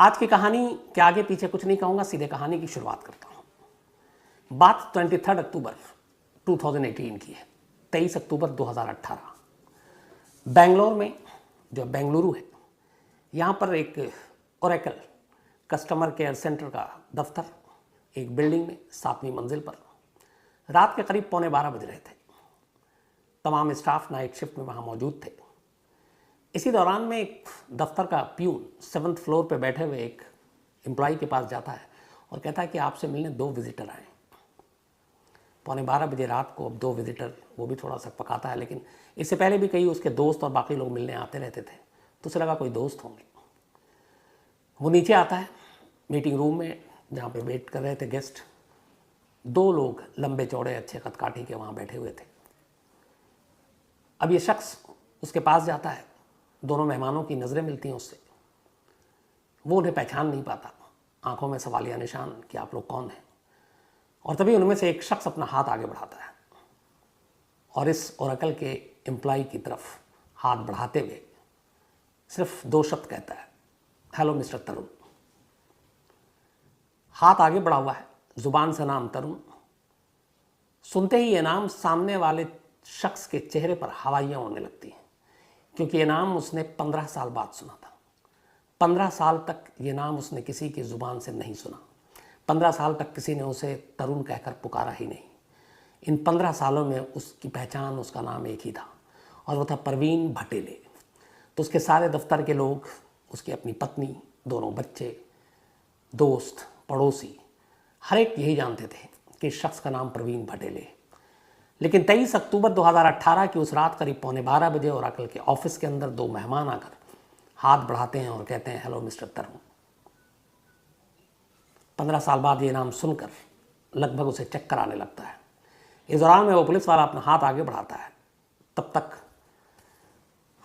आज की कहानी के आगे पीछे कुछ नहीं कहूँगा, सीधे कहानी की शुरुआत करता हूँ। बात 23 अक्टूबर 2018 की है। 23 अक्टूबर 2018 बेंगलोर में, जो बेंगलुरु है, यहाँ पर एक ओरेकल कस्टमर केयर सेंटर का दफ्तर एक बिल्डिंग में 7वीं मंजिल पर रात के करीब 11:15 बज रहे थे। तमाम स्टाफ नाइट शिफ्ट में वहाँ मौजूद थे। इसी दौरान में एक दफ्तर का प्यून 7th फ्लोर पे बैठे हुए एक एम्प्लॉय के पास जाता है और कहता है कि आपसे मिलने 2 विजिटर आए। 11:15 बजे रात को अब 2 विजिटर, वो भी थोड़ा सा पकाता है, लेकिन इससे पहले भी कई उसके दोस्त और बाकी लोग मिलने आते रहते थे, तो उसे लगा कोई दोस्त होंगे। वो नीचे आता है मीटिंग रूम में, जहाँ पे वेट कर रहे थे गेस्ट। 2 लोग लंबे चौड़े अच्छे कदकाठी के वहाँ बैठे हुए थे। अब ये शख्स उसके पास जाता है, दोनों मेहमानों की नज़रें मिलती हैं उससे। वो उन्हें पहचान नहीं पाता, आंखों में सवालिया निशान कि आप लोग कौन हैं। और तभी उनमें से एक शख्स अपना हाथ आगे बढ़ाता है और इस ओरेकल के एम्प्लॉय की तरफ हाथ बढ़ाते हुए सिर्फ 2 शब्द कहता है, हेलो मिस्टर तरुण। हाथ आगे बढ़ा हुआ है, जुबान से नाम तरुण। सुनते ही ये नाम सामने वाले शख्स के चेहरे पर हवाइयाँ उड़ने लगती हैं, क्योंकि ये नाम उसने 15 साल बाद सुना था। 15 साल तक ये नाम उसने किसी की ज़ुबान से नहीं सुना। 15 साल तक किसी ने उसे तरुण कहकर पुकारा ही नहीं। इन 15 सालों में उसकी पहचान, उसका नाम एक ही था, और वो था परवीन भटेले। तो उसके सारे दफ्तर के लोग, उसकी अपनी पत्नी, दोनों बच्चे, दोस्त, पड़ोसी, हर एक यही जानते थे कि इस शख्स का नाम परवीन भटेले। लेकिन 23 अक्टूबर 2018 की उस रात करीब 11:15 बजे ओरेकल के ऑफिस के अंदर 2 मेहमान आकर हाथ बढ़ाते हैं और कहते हैं, हेलो मिस्टर तरुण। 15 साल बाद ये नाम सुनकर लगभग उसे चक्कर आने लगता है। इस दौरान में वो पुलिस वाला अपना हाथ आगे बढ़ाता है। तब तक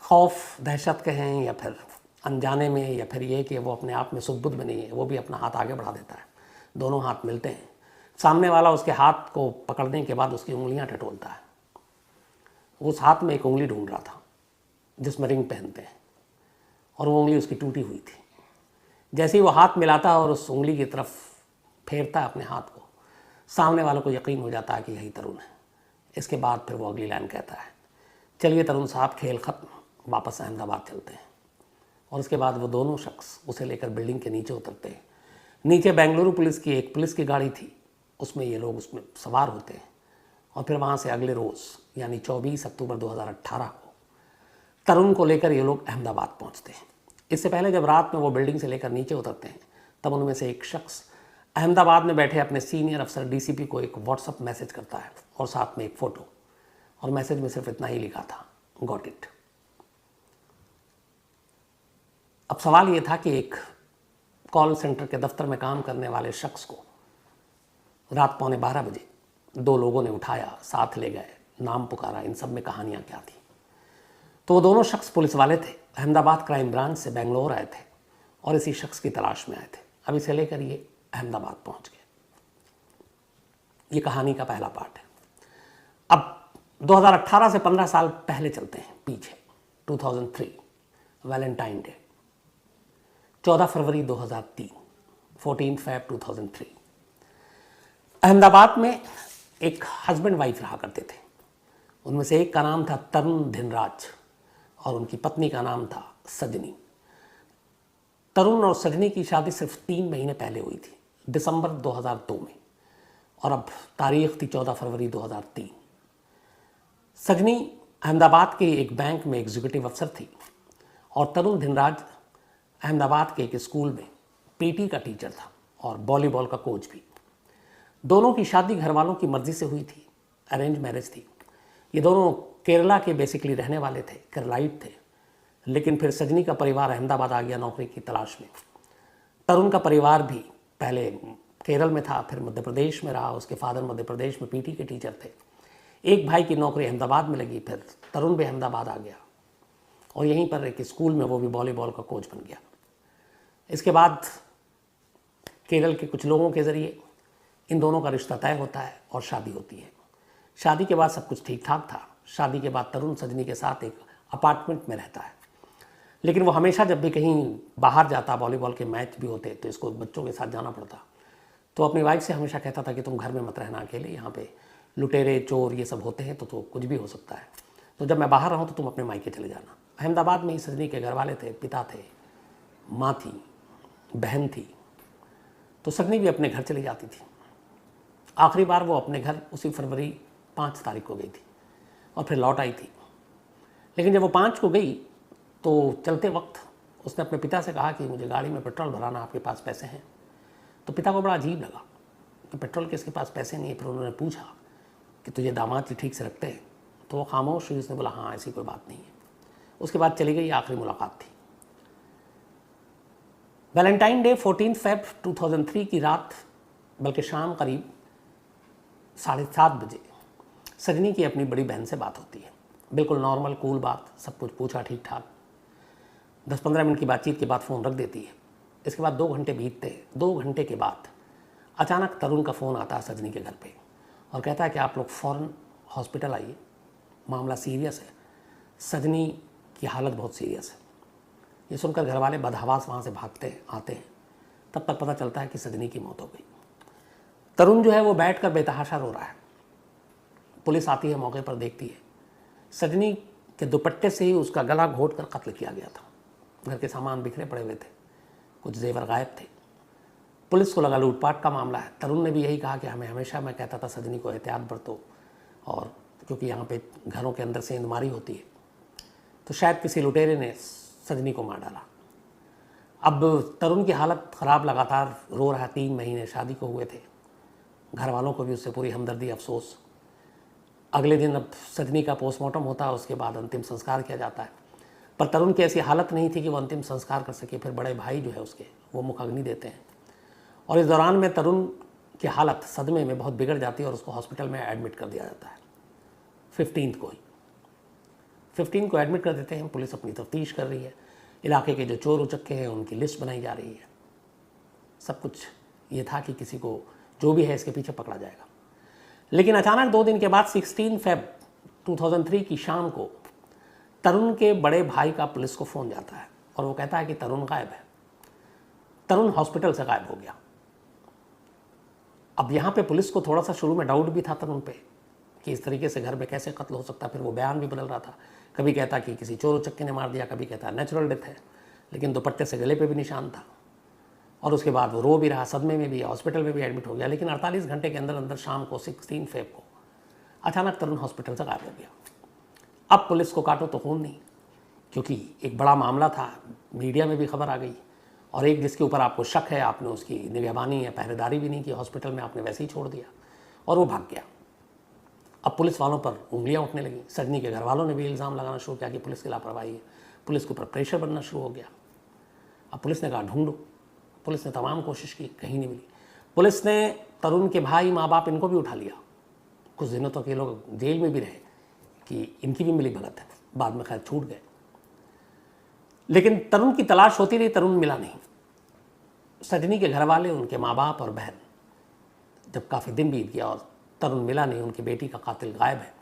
खौफ, दहशत कहें या फिर अनजाने में, या फिर ये कि वो अपने आप में सुध-बुध में नहीं है, वो भी अपना हाथ आगे बढ़ा देता है। दोनों हाथ मिलते हैं। सामने वाला उसके हाथ को पकड़ने के बाद उसकी उंगलियां टटोलता है। उस हाथ में एक उंगली ढूंढ रहा था जिसमें रिंग पहनते हैं, और वो उंगली उसकी टूटी हुई थी। जैसे ही वो हाथ मिलाता है और उस उंगली की तरफ फेरता है अपने हाथ को, सामने वालों को यकीन हो जाता है कि यही तरुण है। इसके बाद फिर वो अगली लाइन कहता है, चलिए तरुण साहब, खेल ख़त्म, वापस अहमदाबाद चलते हैं। और उसके बाद वो दोनों शख्स उसे लेकर बिल्डिंग के नीचे उतरते हैं। नीचे बेंगलुरु पुलिस की एक पुलिस की गाड़ी थी, उसमें ये लोग उसमें सवार होते हैं, और फिर वहाँ से अगले रोज़ यानी 24 अक्टूबर 2018 को तरुण को लेकर ये लोग अहमदाबाद पहुँचते हैं। इससे पहले जब रात में वो बिल्डिंग से लेकर नीचे उतरते हैं, तब उनमें से एक शख्स अहमदाबाद में बैठे अपने सीनियर अफसर डीसीपी को एक व्हाट्सअप मैसेज करता है और साथ में एक फ़ोटो, और मैसेज में सिर्फ इतना ही लिखा था, गॉट इट। अब सवाल ये था कि एक कॉल सेंटर के दफ्तर में काम करने वाले शख्स को रात 11:15 बजे 2 लोगों ने उठाया, साथ ले गए, नाम पुकारा। इन सब में कहानियाँ क्या थी? तो वो दोनों शख्स पुलिस वाले थे, अहमदाबाद क्राइम ब्रांच से बेंगलोर आए थे और इसी शख्स की तलाश में आए थे। अब इसे लेकर ये अहमदाबाद पहुंच गए। ये कहानी का पहला पार्ट है। अब 2018 से 15 साल पहले चलते हैं पीछे। 2003 वैलेंटाइन डे, 14 फरवरी 2003, 14 Feb 2003। अहमदाबाद में एक हस्बैंड वाइफ रहा करते थे। उनमें से एक का नाम था तरुण धिनराज और उनकी पत्नी का नाम था सजनी। तरुण और सजनी की शादी सिर्फ 3 महीने पहले हुई थी, दिसंबर 2002 में, और अब तारीख थी 14 फरवरी 2003। सजनी अहमदाबाद के एक बैंक में एग्जीक्यूटिव अफसर थी और तरुण धिनराज अहमदाबाद के एक स्कूल में पीटी का टीचर था और वॉलीबॉल का कोच भी। दोनों की शादी घर वालों की मर्जी से हुई थी, अरेंज मैरिज थी। ये दोनों केरला के बेसिकली रहने वाले थे, केरलाइट थे, लेकिन फिर सजनी का परिवार अहमदाबाद आ गया नौकरी की तलाश में। तरुण का परिवार भी पहले केरल में था, फिर मध्य प्रदेश में रहा। उसके फादर मध्य प्रदेश में पीटी के टीचर थे। एक भाई की नौकरी अहमदाबाद में लगी, फिर तरुण भी अहमदाबाद आ गया और यहीं पर एक स्कूल में वो भी वॉलीबॉल का कोच बन गया। इसके बाद केरल के कुछ लोगों के ज़रिए इन दोनों का रिश्ता तय होता है और शादी होती है। शादी के बाद सब कुछ ठीक ठाक था। शादी के बाद तरुण सजनी के साथ एक अपार्टमेंट में रहता है, लेकिन वो हमेशा जब भी कहीं बाहर जाता, वॉलीबॉल के मैच भी होते तो इसको बच्चों के साथ जाना पड़ता, तो अपनी वाइफ से हमेशा कहता था कि तुम घर में मत रहना अकेले, यहाँ पे लुटेरे चोर ये सब होते हैं तो कुछ भी हो सकता है, तो जब मैं बाहर रहूँ तो तुम अपने मायके चले जाना। अहमदाबाद में ही सजनी के घर वाले थे, पिता थे, माँ थी, बहन थी, तो सजनी भी अपने घर चली जाती थी। आखिरी बार वो अपने घर उसी फरवरी 5 तारीख को गई थी और फिर लौट आई थी। लेकिन जब वो 5 को गई तो चलते वक्त उसने अपने पिता से कहा कि मुझे गाड़ी में पेट्रोल भराना, आपके पास पैसे हैं? तो पिता को बड़ा अजीब लगा कि पेट्रोल के इसके पास पैसे नहीं है। फिर उन्होंने पूछा कि तुझे दामाद जी ठीक से रखते हैं? तो वो खामोश हुई, उसने बोला हाँ ऐसी कोई बात नहीं है। उसके बाद चली गई, आखिरी मुलाकात थी वैलेंटाइन डे 14 फेब 2003 की रात, बल्कि शाम करीब 7:30 बजे सजनी की अपनी बड़ी बहन से बात होती है। बिल्कुल नॉर्मल कूल बात, सब कुछ पूछा ठीक ठाक। 10-15 मिनट की बातचीत के बाद फ़ोन रख देती है। इसके बाद 2 घंटे बीतते हैं। 2 घंटे के बाद अचानक तरुण का फ़ोन आता है सजनी के घर पे और कहता है कि आप लोग फ़ौरन हॉस्पिटल आइए, मामला सीरियस है, सजनी की हालत बहुत सीरियस है। ये सुनकर घर वाले बदहवास वहाँ से भागते आते हैं। तब तक पता चलता है कि सजनी की मौत हो गई। तरुण जो है वो बैठकर बेतहाशा रो रहा है। पुलिस आती है, मौके पर देखती है, सजनी के दुपट्टे से ही उसका गला घोट कर कत्ल किया गया था। घर के सामान बिखरे पड़े हुए थे, कुछ जेवर गायब थे। पुलिस को लगा लूटपाट का मामला है। तरुण ने भी यही कहा कि हमें हमेशा, मैं कहता था सजनी को एहतियात बरतो, और क्योंकि यहाँ पे घरों के अंदर सेंधमारी होती है, तो शायद किसी लुटेरे ने सजनी को मार डाला। अब तरुण की हालत ख़राब, लगातार रो रहा है। 3 महीने शादी को हुए थे। घर वालों को भी उससे पूरी हमदर्दी, अफसोस। अगले दिन अब सजनी का पोस्टमार्टम होता है, उसके बाद अंतिम संस्कार किया जाता है। पर तरुण की ऐसी हालत नहीं थी कि वो अंतिम संस्कार कर सके। फिर बड़े भाई जो है उसके, वो मुखाग्नि देते हैं, और इस दौरान में तरुण की हालत सदमे में बहुत बिगड़ जाती है और उसको हॉस्पिटल में एडमिट कर दिया जाता है। 15 को एडमिट कर देते हैं। पुलिस अपनी तफ्तीश कर रही है, इलाके के जो चोर उचक्के हैं उनकी लिस्ट बनाई जा रही है। सब कुछ ये था कि किसी को जो भी है इसके पीछे पकड़ा जाएगा। लेकिन अचानक 2 दिन के बाद 16 फेब 2003 की शाम को तरुण के बड़े भाई का पुलिस को फ़ोन जाता है और वो कहता है कि तरुण गायब है। तरुण हॉस्पिटल से गायब हो गया। अब यहाँ पे पुलिस को थोड़ा सा शुरू में डाउट भी था तरुण पे कि इस तरीके से घर में कैसे कत्ल हो सकता है। फिर वो बयान भी बदल रहा था, कभी कहता कि किसी चोर उचक्के ने मार दिया, कभी कहता नेचुरल डेथ है, लेकिन दुपट्टे से गले पे भी निशान था। और उसके बाद वो रो भी रहा, सदमे में भी, हॉस्पिटल में भी एडमिट हो गया। लेकिन 48 घंटे के अंदर अंदर शाम को 16 फेब को अचानक तरुण हॉस्पिटल से गायब हो गया। अब पुलिस को काटो तो खून नहीं, क्योंकि एक बड़ा मामला था, मीडिया में भी खबर आ गई, और एक जिसके ऊपर आपको शक है, आपने उसकी निगहबानी या पहरेदारी भी नहीं की, हॉस्पिटल में आपने वैसे ही छोड़ दिया और वो भाग गया। अब पुलिस वालों पर उंगलियां उठने लगी। सजनी के घर वालों ने भी इल्ज़ाम लगाना शुरू किया कि पुलिस की लापरवाही है। पुलिस के ऊपर प्रेशर बनना शुरू हो गया। अब पुलिस ने कहा ढूंढो। पुलिस ने तमाम कोशिश की, कहीं नहीं मिली। पुलिस ने तरुण के भाई, माँ बाप, इनको भी उठा लिया। कुछ दिनों तक ये लोग जेल में भी रहे कि इनकी भी मिली भगत है। बाद में खैर छूट गए। लेकिन तरुण की तलाश होती रही, तरुण मिला नहीं। सजनी के घर वाले, उनके माँ बाप और बहन, जब काफ़ी दिन बीत गया और तरुण मिला नहीं, उनकी बेटी का कातिल गायब है,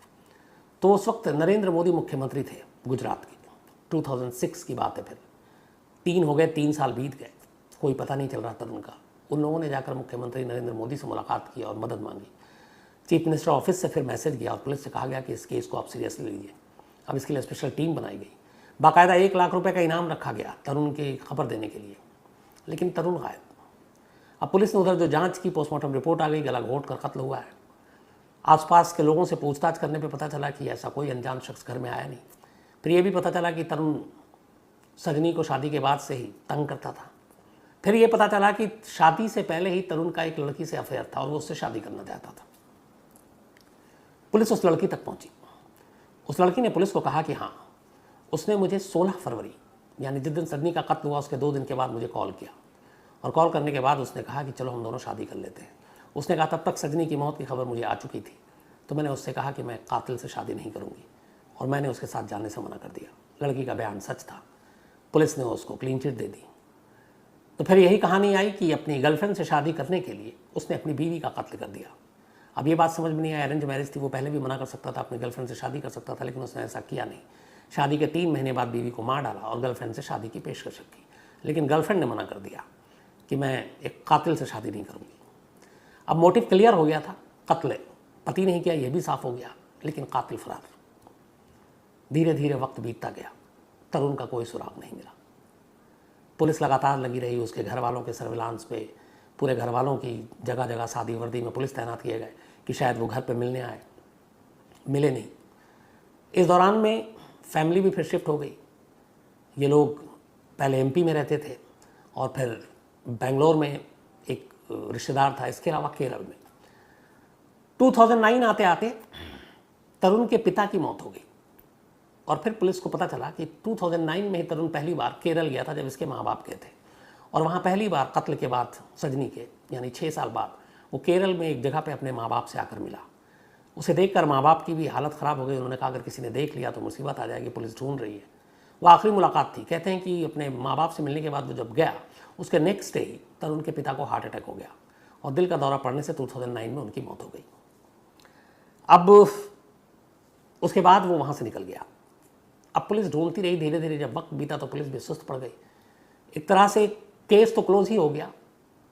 तो उस वक्त नरेंद्र मोदी मुख्यमंत्री थे गुजरात के। 2006 की बात है। फिर 3 हो गए, 3 साल बीत गए, कोई पता नहीं चल रहा तरुण का। उन लोगों ने जाकर मुख्यमंत्री नरेंद्र मोदी से मुलाकात की और मदद मांगी। चीफ मिनिस्टर ऑफिस से फिर मैसेज गया और पुलिस से कहा गया कि इस केस को आप सीरियसली लीजिए। अब इसके लिए स्पेशल टीम बनाई गई। बाकायदा 1 लाख रुपए का इनाम रखा गया तरुण की खबर देने के लिए। लेकिन तरुण गायब। अब पुलिस ने उधर जो जांच की, पोस्टमार्टम रिपोर्ट आ गई, गला घोट कर कत्ल हुआ है। आसपास के लोगों से पूछताछ करने पे पता चला कि ऐसा कोई अनजान शख्स घर में आया नहीं। फिर ये भी पता चला कि तरुण सजनी को शादी के बाद से ही तंग करता था। फिर ये पता चला कि शादी से पहले ही तरुण का एक लड़की से अफेयर था और वो उससे शादी करना चाहता था। पुलिस उस लड़की तक पहुंची। उस लड़की ने पुलिस को कहा कि हाँ, उसने मुझे 16 फरवरी, यानी जिस दिन सजनी का कत्ल हुआ उसके 2 दिन के बाद मुझे कॉल किया, और कॉल करने के बाद उसने कहा कि चलो हम दोनों शादी कर लेते हैं। उसने कहा तब तक सजनी की मौत की खबर मुझे आ चुकी थी, तो मैंने उससे कहा कि मैं कातिल से शादी नहीं करूँगी, और मैंने उसके साथ जाने से मना कर दिया। लड़की का बयान सच था। पुलिस ने उसको क्लीन चिट दे दी। तो फिर यही कहानी आई कि अपनी गर्लफ्रेंड से शादी करने के लिए उसने अपनी बीवी का कत्ल कर दिया। अब ये बात समझ में नहीं आई, अरेंज मैरिज थी, वो पहले भी मना कर सकता था, अपनी गर्लफ्रेंड से शादी कर सकता था, लेकिन उसने ऐसा किया नहीं। शादी के 3 महीने बाद बीवी को मार डाला और गर्लफ्रेंड से शादी की पेशकश की, लेकिन गर्लफ्रेंड ने मना कर दिया कि मैं एक कातिल से शादी नहीं करूँगी। अब मोटिव क्लियर हो गया था, कत्ल पति नहीं किया, यह भी साफ हो गया, लेकिन कातिल फरार। धीरे धीरे वक्त बीतता गया, तरुण का कोई सुराग नहीं मिला। पुलिस लगातार लगी रही उसके घर वालों के सर्विलांस पे, पूरे घर वालों की जगह जगह शादी वर्दी में पुलिस तैनात किए गए कि शायद वो घर पे मिलने आए, मिले नहीं। इस दौरान में फैमिली भी फिर शिफ्ट हो गई। ये लोग पहले एमपी में रहते थे और फिर बेंगलोर में एक रिश्तेदार था, इसके अलावा केरल में। 2009 आते आते तरुण के पिता की मौत हो गई और फिर पुलिस को पता चला कि 2009 में ही तरुण पहली बार केरल गया था, जब इसके माँ बाप गए थे, और वहाँ पहली बार कत्ल के बाद सजनी के यानी 6 साल बाद वो केरल में एक जगह पे अपने माँ बाप से आकर मिला। उसे देखकर माँ बाप की भी हालत ख़राब हो गई। उन्होंने कहा अगर किसी ने देख लिया तो मुसीबत आ जाएगी, पुलिस ढूंढ रही है। वो आखिरी मुलाकात थी। कहते हैं कि अपने माँ बाप से मिलने के बाद वो जब गया, उसके नेक्स्ट डे ही तरुण के पिता को हार्ट अटैक हो गया और दिल का दौरा पड़ने से 2009 में उनकी मौत हो गई। अब उसके बाद वो वहाँ से निकल गया। अब पुलिस ढूंढती रही, धीरे धीरे जब वक्त बीता तो पुलिस भी सुस्त पड़ गई। एक तरह से केस तो क्लोज ही हो गया,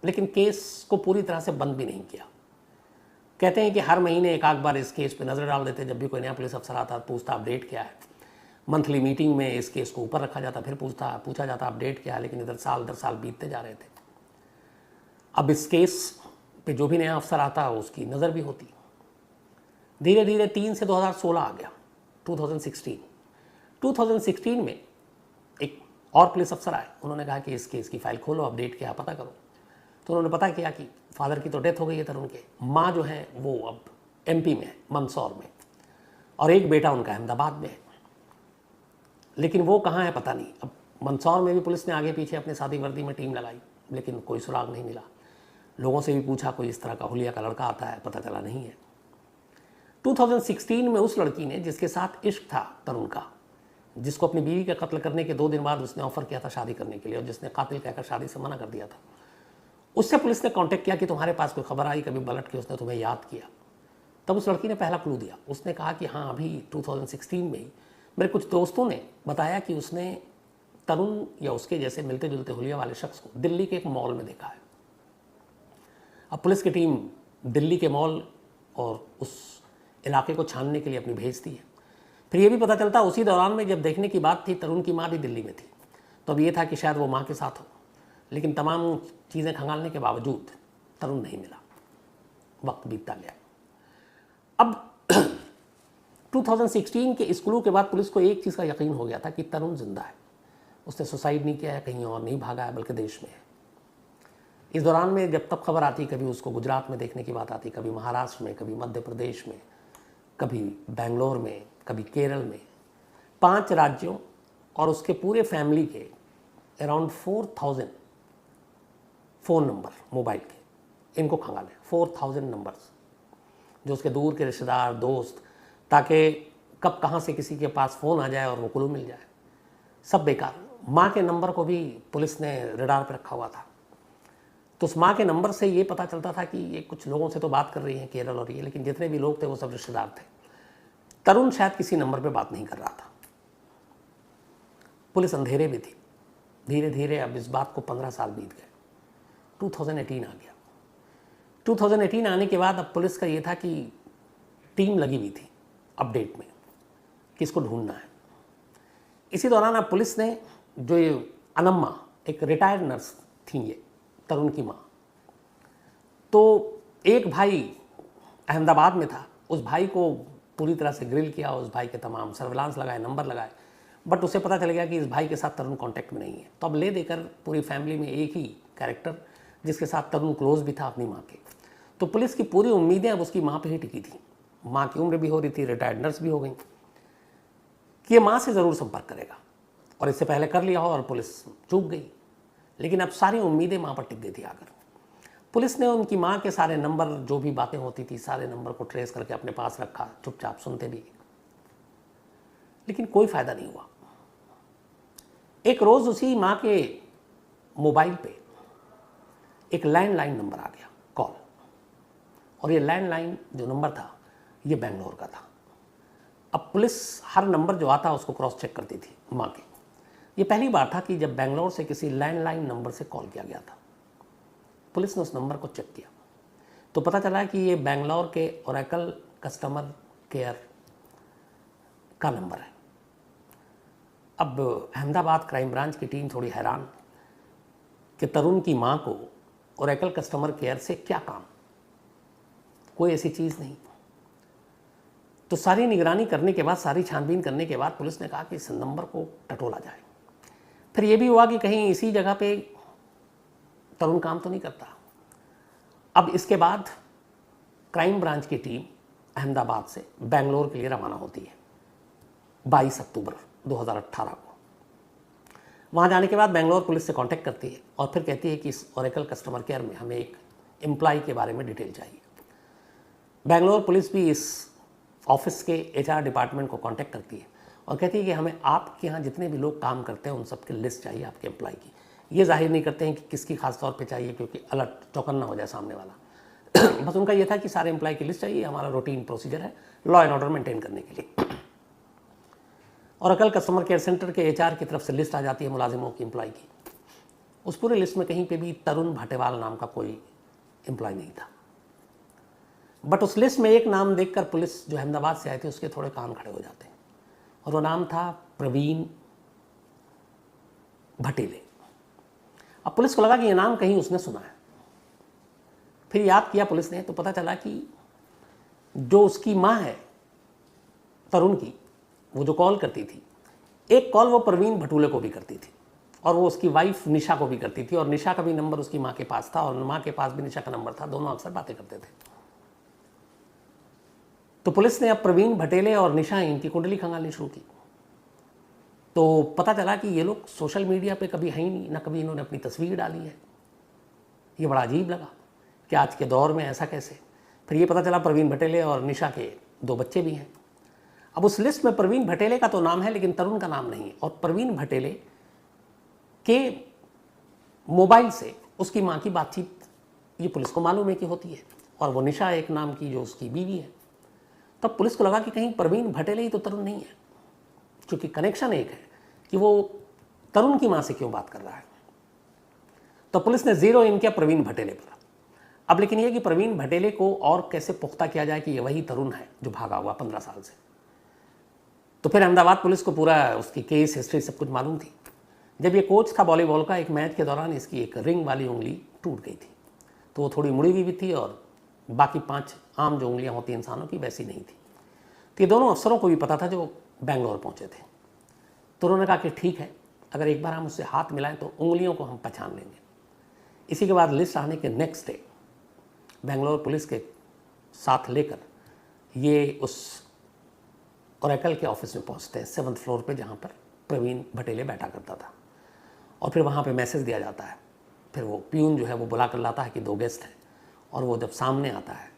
लेकिन केस को पूरी तरह से बंद भी नहीं किया। कहते हैं कि हर महीने एक आध बार इस केस पे नज़र डाल देते। जब भी कोई नया पुलिस अफसर आता पूछता अपडेट क्या है। मंथली मीटिंग में इस केस को ऊपर रखा जाता, फिर पूछा जाता अपडेट क्या है, लेकिन इधर साल बीतते जा रहे थे। अब इस केस पे जो भी नया अफसर आता उसकी नज़र भी होती। धीरे धीरे 3 से 2016 आ गया, 2016 में एक और पुलिस अफसर आए। उन्होंने कहा कि इस केस की फाइल खोलो, अपडेट क्या पता करो। तो उन्होंने पता किया कि फादर की तो डेथ हो गई है तरुण के, माँ जो है वो अब एमपी में है, मंदसौर में, और एक बेटा उनका अहमदाबाद में है। लेकिन वो कहाँ है पता नहीं। अब मंदसौर में भी पुलिस ने आगे पीछे अपने शादी वर्दी में टीम लगाई, लेकिन कोई सुराग नहीं मिला। लोगों से भी पूछा, कोई इस तरह का हुलिया का लड़का आता है, पता चला नहीं है। 2016 में उस लड़की ने जिसके साथ इश्क था तरुण का, जिसको अपनी बीवी का कत्ल करने के 2 दिन बाद उसने ऑफर किया था शादी करने के लिए, और जिसने कातिल कहकर शादी से मना कर दिया था, उससे पुलिस ने कांटेक्ट किया कि तुम्हारे पास कोई खबर आई कभी पलट के उसने तुम्हें याद किया। तब उस लड़की ने पहला क्लू दिया। उसने कहा कि हाँ, अभी 2016 में ही मेरे कुछ दोस्तों ने बताया कि उसने तरुण या उसके जैसे मिलते जुलते हुलिया वाले शख्स को दिल्ली के एक मॉल में देखा है। अब पुलिस की टीम दिल्ली के मॉल और उस इलाके को छानने के लिए अपनी भेजती है। फिर ये भी पता चलता उसी दौरान में जब देखने की बात थी, तरुण की माँ भी दिल्ली में थी। तो अब ये था कि शायद वो माँ के साथ हो, लेकिन तमाम चीज़ें खंगालने के बावजूद तरुण नहीं मिला। वक्त बीतता गया। अब 2016 के इस क्लू के बाद पुलिस को एक चीज़ का यकीन हो गया था कि तरुण जिंदा है। उसने सुसाइड नहीं किया है, कहीं और नहीं भागा है, बल्कि देश में है। इस दौरान में जब तब खबर आती, कभी उसको गुजरात में देखने की बात आती, कभी महाराष्ट्र में, कभी मध्य प्रदेश में, कभी बेंगलोर में, कभी केरल में। 5 राज्यों और उसके पूरे फैमिली के अराउंड 4000 फ़ोन नंबर मोबाइल के, इनको खंगाले। 4000 नंबर्स जो उसके दूर के रिश्तेदार, दोस्त, ताकि कब कहाँ से किसी के पास फ़ोन आ जाए और वो क्लू मिल जाए, सब बेकार। माँ के नंबर को भी पुलिस ने रडार पर रखा हुआ था। तो उस माँ के नंबर से ये पता चलता था कि ये कुछ लोगों से तो बात कर रही हैं केरल और ये, लेकिन जितने भी लोग थे वो सब रिश्तेदार थे। तरुण शायद किसी नंबर पे बात नहीं कर रहा था। पुलिस अंधेरे में थी। धीरे धीरे अब इस बात को 15 साल बीत गए। 2018 आ गया। 2018 आने के बाद अब पुलिस का ये था कि टीम लगी हुई थी अपडेट में, किसको ढूंढना है। इसी दौरान अब पुलिस ने, जो ये अनम्मा एक रिटायर्ड नर्स थी, ये तरुण की माँ, तो एक भाई अहमदाबाद में था, उस भाई को पूरी तरह से ग्रिल किया, उस भाई के तमाम सर्विलांस लगाए, नंबर लगाए, बट उसे पता चल गया कि इस भाई के साथ तरुण कांटेक्ट में नहीं है। तो अब ले देकर पूरी फैमिली में एक ही कैरेक्टर, जिसके साथ तरुण क्लोज भी था अपनी माँ के। तो पुलिस की पूरी उम्मीदें अब उसकी माँ पे ही टिकी थी। माँ की उम्र भी हो रही थी, रिटायर्ड नर्स भी हो गई, कि ये माँ से ज़रूर संपर्क करेगा, और इससे पहले कर लिया हो और पुलिस चूक गई। लेकिन अब सारी उम्मीदें माँ पर टिक गई थी आकर। पुलिस ने उनकी माँ के सारे नंबर, जो भी बातें होती थी, सारे नंबर को ट्रेस करके अपने पास रखा, चुपचाप सुनते भी, लेकिन कोई फ़ायदा नहीं हुआ। एक रोज़ उसी माँ के मोबाइल पे एक लैंडलाइन नंबर आ गया, कॉल, और ये लैंडलाइन जो नंबर था ये बेंगलोर का था। अब पुलिस हर नंबर जो आता उसको क्रॉस चेक करती थी माँ के। ये पहली बार था कि जब बेंगलोर से किसी लैंडलाइन नंबर से कॉल किया गया था। पुलिस ने उस नंबर को चेक किया तो पता चला कि ये बेंगलोर के ओरेकल कस्टमर केयर का नंबर है। अब अहमदाबाद क्राइम ब्रांच की टीम थोड़ी हैरान कि तरुण की माँ को ओरेकल कस्टमर केयर से क्या काम, कोई ऐसी चीज़ नहीं। तो सारी निगरानी करने के बाद, सारी छानबीन करने के बाद पुलिस ने कहा कि इस नंबर को टटोला जाए। फिर ये भी हुआ कि कहीं इसी जगह पे तरुण काम तो नहीं करता। अब इसके बाद क्राइम ब्रांच की टीम अहमदाबाद से बेंगलोर के लिए रवाना होती है 22 अक्टूबर 2018 को। वहाँ जाने के बाद बेंगलोर पुलिस से कांटेक्ट करती है और फिर कहती है कि इस ओरेकल कस्टमर केयर में हमें एक एम्प्लॉय के बारे में डिटेल चाहिए। बेंगलोर पुलिस भी इस ऑफिस के HR डिपार्टमेंट को कांटेक्ट करती है और कहती है कि हमें आपके यहाँ जितने भी लोग काम करते हैं उन सबकी लिस्ट चाहिए आपके एम्प्लॉय की। ये जाहिर नहीं करते हैं कि किसकी खास तौर पे चाहिए, क्योंकि अलर्ट चौकन्ना हो जाए सामने वाला। बस उनका ये था कि सारे एम्प्लॉय की लिस्ट चाहिए, हमारा रूटीन प्रोसीजर है लॉ एंड ऑर्डर मेंटेन करने के लिए। ओरेकल कस्टमर केयर सेंटर के HR की तरफ से लिस्ट आ जाती है मुलाजिमों की, एम्प्लॉय की। उस पूरे लिस्ट में कहीं पे भी तरुण भाटेवाल नाम का कोई एम्प्लॉय नहीं था। बट उस लिस्ट में एक नाम देखकर पुलिस जो अहमदाबाद से आए थे उसके थोड़े कान खड़े हो जाते हैं, और वो नाम था प्रवीण भटेले। अब पुलिस को लगा कि ये नाम कहीं उसने सुना है। फिर याद किया पुलिस ने तो पता चला कि जो उसकी माँ है तरुण की, वो जो कॉल करती थी, एक कॉल वो प्रवीण भटूले को भी करती थी और वो उसकी वाइफ निशा को भी करती थी, और निशा का भी नंबर उसकी माँ के पास था और माँ के पास भी निशा का नंबर था। दोनों अक्सर बातें करते थे। तो पुलिस ने अब प्रवीण भटेले और निशा इनकी कुंडली खंगालनी शुरू की। तो पता चला कि ये लोग सोशल मीडिया पे कभी है ही नहीं, ना कभी इन्होंने अपनी तस्वीर डाली है। ये बड़ा अजीब लगा कि आज के दौर में ऐसा कैसे। फिर ये पता चला प्रवीण भटेले और निशा के 2 बच्चे भी हैं। अब उस लिस्ट में प्रवीण भटेले का तो नाम है लेकिन तरुण का नाम नहीं है, और प्रवीण भटेले के मोबाइल से उसकी माँ की बातचीत ये पुलिस को मालूम है कि होती है, और वो निशा एक नाम की जो उसकी बीवी है। तब पुलिस को लगा कि कहीं प्रवीण भटेले ही तो तरुण नहीं है, क्योंकि कनेक्शन एक है कि वो तरुण की माँ से क्यों बात कर रहा है। तो पुलिस ने जीरो इन किया प्रवीण भटेले पर। अब लेकिन ये कि प्रवीण भटेले को और कैसे पुख्ता किया जाए कि ये वही तरुण है जो भागा हुआ 15 साल से। तो फिर अहमदाबाद पुलिस को पूरा उसकी केस हिस्ट्री सब कुछ मालूम थी। जब ये कोच था वॉलीबॉल का, एक मैच के दौरान इसकी एक रिंग वाली उंगली टूट गई थी, तो वो थोड़ी मुड़ी हुई भी थी और बाकी 5 आम जो उंगलियां होती इंसानों की वैसी नहीं थी। तो ये दोनों अफसरों को भी पता था जो बेंगलोर पहुंचे थे। तो उन्होंने कहा कि ठीक है, अगर एक बार हम उससे हाथ मिलाएं तो उंगलियों को हम पहचान लेंगे। इसी के बाद लिस्ट आने के नेक्स्ट डे बेंगलोर पुलिस के साथ लेकर ये उस ओरेकल के ऑफिस में पहुंचते हैं 7th फ्लोर पे, जहाँ पर प्रवीण भटेले बैठा करता था। और फिर वहाँ पे मैसेज दिया जाता है। फिर वो प्यून जो है वो बुला कर लाता है कि 2 गेस्ट हैं, और वो जब सामने आता है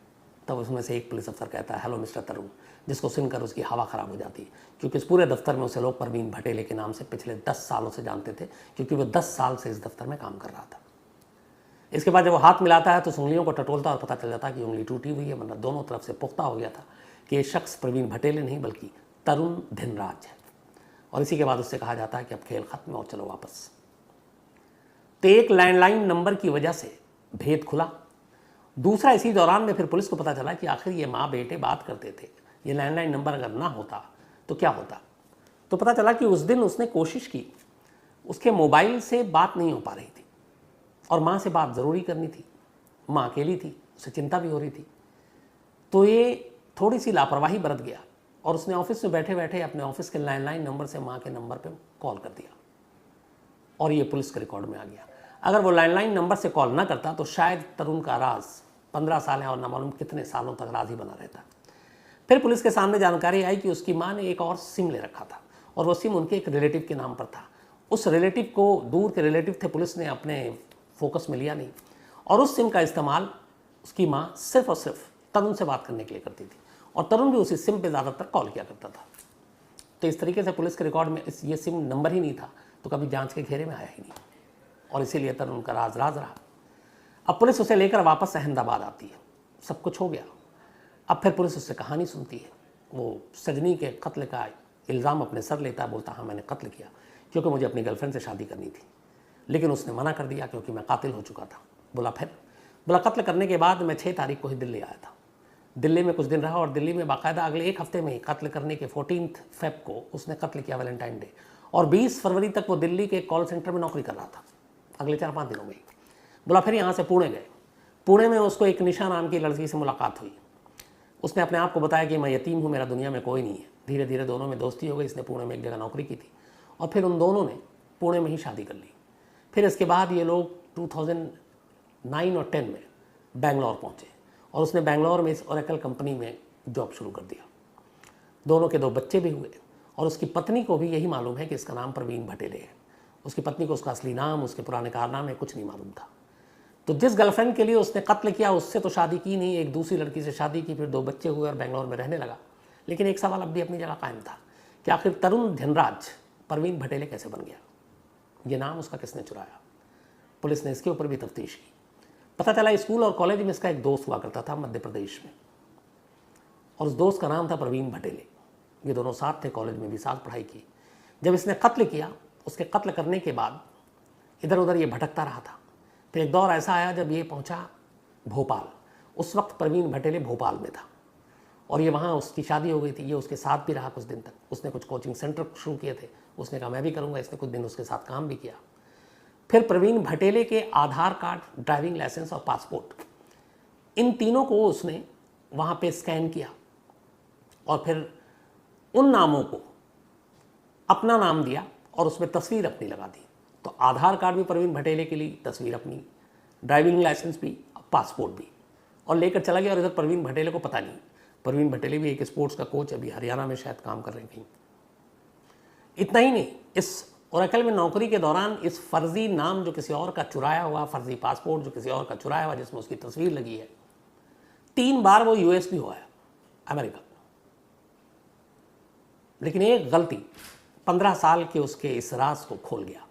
तब उसमें से एक पुलिस अफसर कहता है हेलो मिस्टर तरुण, जिसको सुनकर उसकी हवा ख़राब हो जाती है, क्योंकि इस पूरे दफ्तर में उसे लोग प्रवीण भटेले के नाम से पिछले 10 सालों से जानते थे, क्योंकि वो 10 साल से इस दफ्तर में काम कर रहा था। इसके बाद जब वो हाथ मिलाता है तो उंगलियों को टटोलता और पता चल जाता है कि उंगली टूटी हुई है, वरना दोनों तरफ से पुख्ता हो गया था कि ये शख्स प्रवीण भटेले नहीं बल्कि तरुण धिनराज है। और इसी के बाद उससे कहा जाता है कि अब खेल खत्म और चलो वापस। तो एक लैंडलाइन नंबर की वजह से भेद खुला। दूसरा, इसी दौरान में फिर पुलिस को पता चला कि आखिर ये माँ बेटे बात करते थे, ये लैंडलाइन नंबर अगर ना होता तो क्या होता। तो पता चला कि उस दिन उसने कोशिश की, उसके मोबाइल से बात नहीं हो पा रही थी और माँ से बात ज़रूरी करनी थी। माँ अकेली थी, उसे चिंता भी हो रही थी। तो ये थोड़ी सी लापरवाही बरत गया और उसने ऑफिस में बैठे बैठे अपने ऑफिस के लैंडलाइन नंबर से माँ के नंबर पर कॉल कर दिया, और ये पुलिस के रिकॉर्ड में आ गया। अगर वो लैंडलाइन नंबर से कॉल ना करता तो शायद तरुण का राज 15 साल है और ना मालूम कितने सालों तक राज ही बना रहता। फिर पुलिस के सामने जानकारी आई कि उसकी माँ ने एक और सिम ले रखा था, और वो सिम उनके एक रिलेटिव के नाम पर था। उस रिलेटिव को, दूर के रिलेटिव थे, पुलिस ने अपने फोकस में लिया नहीं, और उस सिम का इस्तेमाल उसकी माँ सिर्फ और सिर्फ तरुण से बात करने के लिए करती थी, और तरुण भी उसी सिम पे ज़्यादातर कॉल किया करता था। तो इस तरीके से पुलिस के रिकॉर्ड में ये सिम नंबर ही नहीं था, तो कभी जांच के घेरे में आया ही नहीं, और इसीलिए तरुण का राज रहा। अब पुलिस उसे लेकर वापस अहमदाबाद आती है, सब कुछ हो गया। अब फिर पुलिस उससे कहानी सुनती है, वो सजनी के कत्ल का इल्ज़ाम अपने सर लेता है, बोलता हाँ मैंने कत्ल किया क्योंकि मुझे अपनी गर्लफ्रेंड से शादी करनी थी, लेकिन उसने मना कर दिया क्योंकि मैं कातिल हो चुका था। बोला फिर? बोला कत्ल करने के बाद मैं 6 तारीख को ही दिल्ली आया था। दिल्ली में कुछ दिन रहा और दिल्ली में बाकायदा अगले 1 हफ्ते में ही कत्ल करने के 14 फेब को उसने कत्ल किया, वैलेंटाइन डे, और 20 फरवरी तक वो दिल्ली के कॉल सेंटर में नौकरी कर रहा था, अगले 4-5 दिनों में ही। बोला फिर यहाँ से पुणे गए। पुणे में उसको एक निशा नाम की लड़की से मुलाकात हुई। उसने अपने आप को बताया कि मैं यतीम हूँ, मेरा दुनिया में कोई नहीं है। धीरे धीरे दोनों में दोस्ती हो गई। इसने पुणे में एक जगह नौकरी की थी और फिर उन दोनों ने पुणे में ही शादी कर ली। फिर इसके बाद ये लोग 2009 और 10 में बेंगलोर पहुँचे और उसने बेंगलोर में इस ओरेकल कंपनी में जॉब शुरू कर दिया। दोनों के 2 बच्चे भी हुए और उसकी पत्नी को भी यही मालूम है कि इसका नाम प्रवीण भटेले है। उसकी पत्नी को उसका असली नाम, उसके पुराने कारनामे कुछ नहीं मालूम था। तो जिस गर्लफ्रेंड के लिए उसने कत्ल किया उससे तो शादी की नहीं, एक दूसरी लड़की से शादी की, फिर 2 बच्चे हुए और बेंगलोर में रहने लगा। लेकिन एक सवाल अब भी अपनी जगह कायम था कि आखिर तरुण धनराज प्रवीण भटेले कैसे बन गया, ये नाम उसका किसने चुराया। पुलिस ने इसके ऊपर भी तफ्तीश की। पता चला स्कूल और कॉलेज में इसका एक दोस्त हुआ करता था मध्य प्रदेश में, और उस दोस्त का नाम था प्रवीण भटेले। ये दोनों साथ थे, कॉलेज में भी साथ पढ़ाई की। जब इसने कत्ल किया, उसके कत्ल करने के बाद इधर उधर ये भटकता रहा था। फिर एक दौर ऐसा आया जब ये पहुंचा भोपाल। उस वक्त प्रवीण भटेले भोपाल में था और ये वहाँ उसकी शादी हो गई थी। ये उसके साथ भी रहा कुछ दिन तक। उसने कुछ कोचिंग सेंटर शुरू किए थे, उसने कहा मैं भी करूँगा। इसने कुछ दिन उसके साथ काम भी किया। फिर प्रवीण भटेले के आधार कार्ड, ड्राइविंग लाइसेंस और पासपोर्ट, इन तीनों को उसने वहाँ पे स्कैन किया और फिर उन नामों को अपना नाम दिया और उसमें तस्वीर अपनी लगा दी। तो आधार कार्ड भी प्रवीण भटेले के लिए, तस्वीर अपनी, ड्राइविंग लाइसेंस भी, पासपोर्ट भी, और लेकर चला गया। और इधर प्रवीण भटेले को पता नहीं। प्रवीण भटेले भी एक स्पोर्ट्स का कोच, अभी हरियाणा में शायद काम कर रहे हैं कहीं। इतना ही नहीं, इस ओरेकल में नौकरी के दौरान इस फर्जी नाम जो किसी और का चुराया हुआ, फर्जी पासपोर्ट जो किसी और का चुराया हुआ जिसमें उसकी तस्वीर लगी है, 3 बार वो यूएस भी हुआ है, अमेरिका। लेकिन एक गलती 15 साल के उसके इस राज को खोल गया।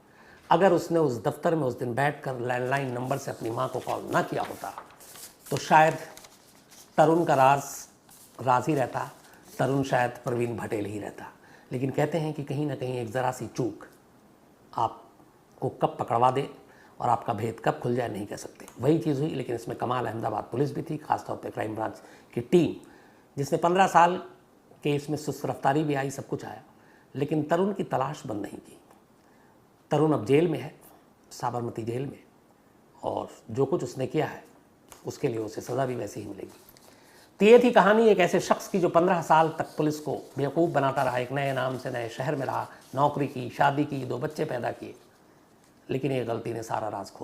अगर उसने उस दफ्तर में उस दिन बैठकर लैंडलाइन नंबर से अपनी माँ को कॉल ना किया होता तो शायद तरुण का राज ही रहता, तरुण शायद प्रवीण भटेले ही रहता। लेकिन कहते हैं कि कहीं ना कहीं एक ज़रा सी चूक आपको कब पकड़वा दे और आपका भेद कब खुल जाए नहीं कह सकते। वही चीज़ हुई। लेकिन इसमें कमाल अहमदाबाद पुलिस भी थी, खासतौर पे क्राइम ब्रांच की टीम, जिसने 15 साल के इसमें सुस्त रफ्तारी भी आई, सब कुछ आया, लेकिन तरुण की तलाश बंद नहीं की। तरुण अब जेल में है, साबरमती जेल में, और जो कुछ उसने किया है उसके लिए उसे सज़ा भी वैसे ही मिलेगी। तो ये थी कहानी एक ऐसे शख्स की जो 15 साल तक पुलिस को बेवकूफ़ बनाता रहा, एक नए नाम से नए शहर में रहा, नौकरी की, शादी की, 2 बच्चे पैदा किए, लेकिन ये गलती ने सारा राज खोल दिया।